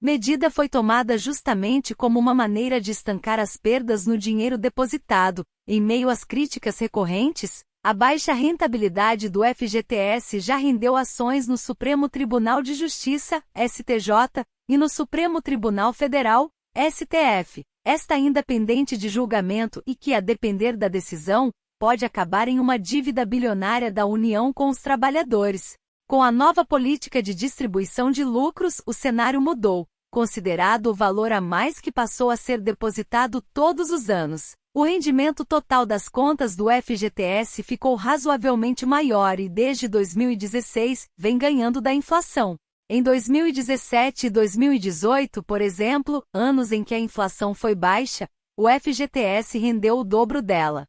Medida foi tomada justamente como uma maneira de estancar as perdas no dinheiro depositado. Em meio às críticas recorrentes, a baixa rentabilidade do FGTS já rendeu ações no Supremo Tribunal de Justiça, STJ, e no Supremo Tribunal Federal, STF. Esta ainda pendente de julgamento e que, a depender da decisão, pode acabar em uma dívida bilionária da União com os trabalhadores. Com a nova política de distribuição de lucros, o cenário mudou, considerado o valor a mais que passou a ser depositado todos os anos. O rendimento total das contas do FGTS ficou razoavelmente maior e, desde 2016, vem ganhando da inflação. Em 2017 e 2018, por exemplo, anos em que a inflação foi baixa, o FGTS rendeu o dobro dela.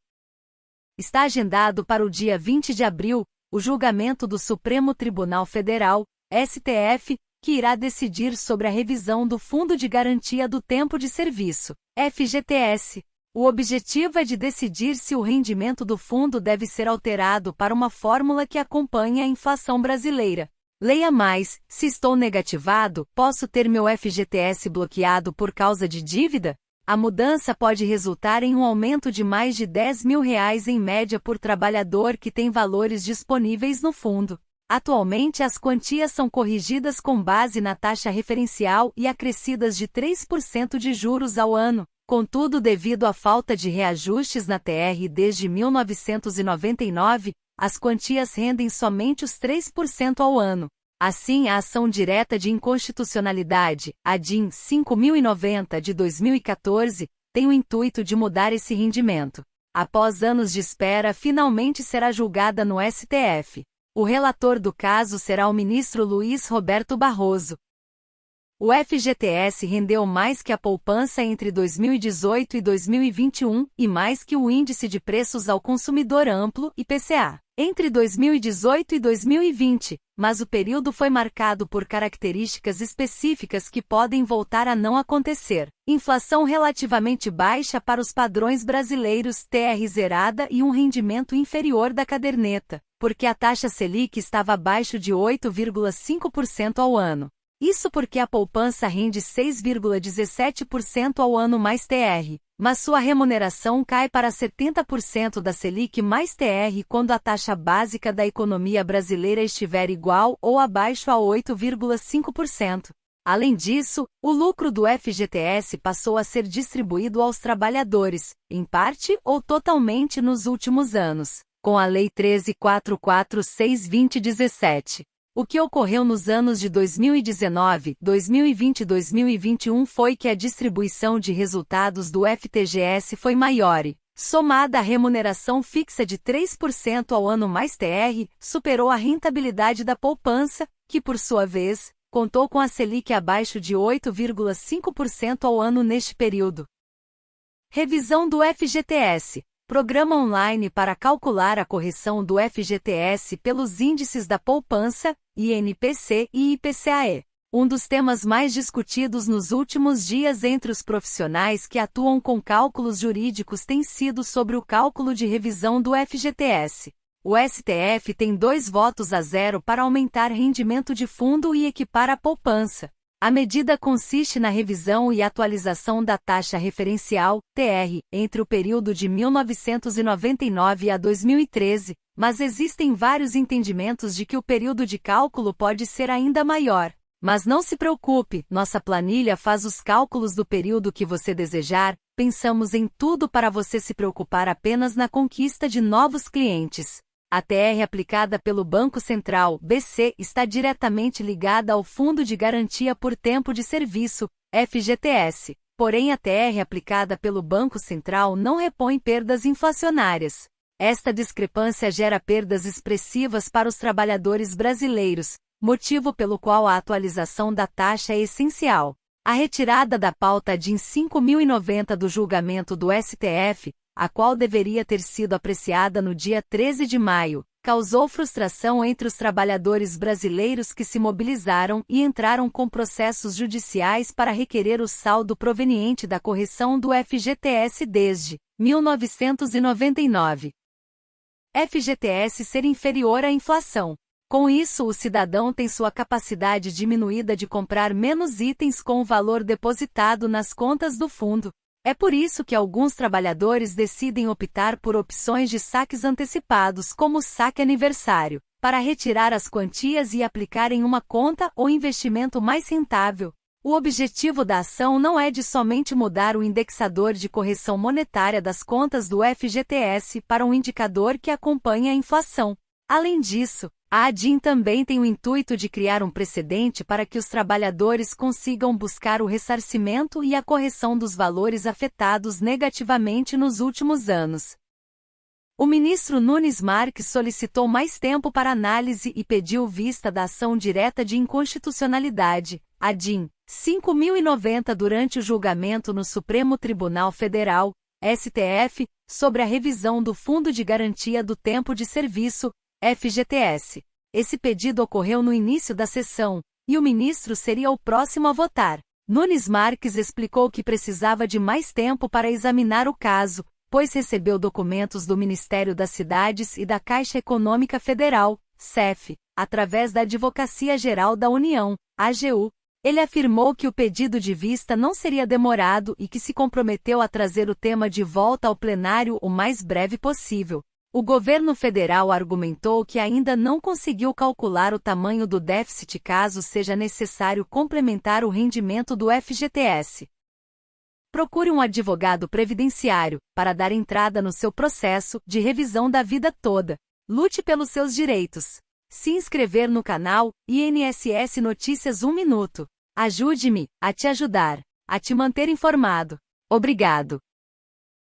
Está agendado para o dia 20 de abril, o julgamento do Supremo Tribunal Federal, STF, que irá decidir sobre a revisão do Fundo de Garantia do Tempo de Serviço, FGTS. O objetivo é de decidir se o rendimento do fundo deve ser alterado para uma fórmula que acompanhe a inflação brasileira. Leia mais: se estou negativado, posso ter meu FGTS bloqueado por causa de dívida? A mudança pode resultar em um aumento de mais de R$10 mil em média por trabalhador que tem valores disponíveis no fundo. Atualmente as quantias são corrigidas com base na taxa referencial e acrescidas de 3% de juros ao ano. Contudo, devido à falta de reajustes na TR desde 1999, as quantias rendem somente os 3% ao ano. Assim, a ação direta de inconstitucionalidade, a DIN 5090 de 2014, tem o intuito de mudar esse rendimento. Após anos de espera, finalmente será julgada no STF. O relator do caso será o ministro Luiz Roberto Barroso. O FGTS rendeu mais que a poupança entre 2018 e 2021 e mais que o Índice de Preços ao Consumidor Amplo, IPCA, entre 2018 e 2020, mas o período foi marcado por características específicas que podem voltar a não acontecer. Inflação relativamente baixa para os padrões brasileiros, TR zerada e um rendimento inferior da caderneta, porque a taxa Selic estava abaixo de 8,5% ao ano. Isso porque a poupança rende 6,17% ao ano mais TR, mas sua remuneração cai para 70% da Selic mais TR quando a taxa básica da economia brasileira estiver igual ou abaixo a 8,5%. Além disso, o lucro do FGTS passou a ser distribuído aos trabalhadores, em parte ou totalmente nos últimos anos, com a Lei 13.446/2017. O que ocorreu nos anos de 2019, 2020 e 2021 foi que a distribuição de resultados do FTGS foi maior e, somada à remuneração fixa de 3% ao ano mais TR, superou a rentabilidade da poupança, que por sua vez, contou com a Selic abaixo de 8,5% ao ano neste período. Revisão do FGTS. Programa online para calcular a correção do FGTS pelos índices da poupança, INPC e IPCAE. Um dos temas mais discutidos nos últimos dias entre os profissionais que atuam com cálculos jurídicos tem sido sobre o cálculo de revisão do FGTS. O STF tem 2 votos a 0 para aumentar rendimento de fundo e equipar a poupança. A medida consiste na revisão e atualização da taxa referencial, TR, entre o período de 1999 a 2013, mas existem vários entendimentos de que o período de cálculo pode ser ainda maior. Mas não se preocupe, nossa planilha faz os cálculos do período que você desejar, pensamos em tudo para você se preocupar apenas na conquista de novos clientes. A TR aplicada pelo Banco Central, BC, está diretamente ligada ao Fundo de Garantia por Tempo de Serviço, FGTS. Porém, a TR aplicada pelo Banco Central não repõe perdas inflacionárias. Esta discrepância gera perdas expressivas para os trabalhadores brasileiros, motivo pelo qual a atualização da taxa é essencial. A retirada da pauta DIN 5090 do julgamento do STF, a qual deveria ter sido apreciada no dia 13 de maio, causou frustração entre os trabalhadores brasileiros que se mobilizaram e entraram com processos judiciais para requerer o saldo proveniente da correção do FGTS desde 1999. FGTS ser inferior à inflação. Com isso, o cidadão tem sua capacidade diminuída de comprar menos itens com o valor depositado nas contas do fundo. É por isso que alguns trabalhadores decidem optar por opções de saques antecipados, como o saque aniversário, para retirar as quantias e aplicar em uma conta ou investimento mais rentável. O objetivo da ação não é de somente mudar o indexador de correção monetária das contas do FGTS para um indicador que acompanhe a inflação. Além disso, a ADIM também tem o intuito de criar um precedente para que os trabalhadores consigam buscar o ressarcimento e a correção dos valores afetados negativamente nos últimos anos. O ministro Nunes Marques solicitou mais tempo para análise e pediu vista da ação direta de inconstitucionalidade, ADIM 5090, durante o julgamento no Supremo Tribunal Federal, STF, sobre a revisão do Fundo de Garantia do Tempo de Serviço, FGTS. Esse pedido ocorreu no início da sessão, e o ministro seria o próximo a votar. Nunes Marques explicou que precisava de mais tempo para examinar o caso, pois recebeu documentos do Ministério das Cidades e da Caixa Econômica Federal, CEF, através da Advocacia Geral da União, AGU. Ele afirmou que o pedido de vista não seria demorado e que se comprometeu a trazer o tema de volta ao plenário o mais breve possível. O governo federal argumentou que ainda não conseguiu calcular o tamanho do déficit caso seja necessário complementar o rendimento do FGTS. Procure um advogado previdenciário para dar entrada no seu processo de revisão da vida toda. Lute pelos seus direitos. Se inscrever no canal INSS Notícias 1 Minuto. Ajude-me a te ajudar, a te manter informado. Obrigado.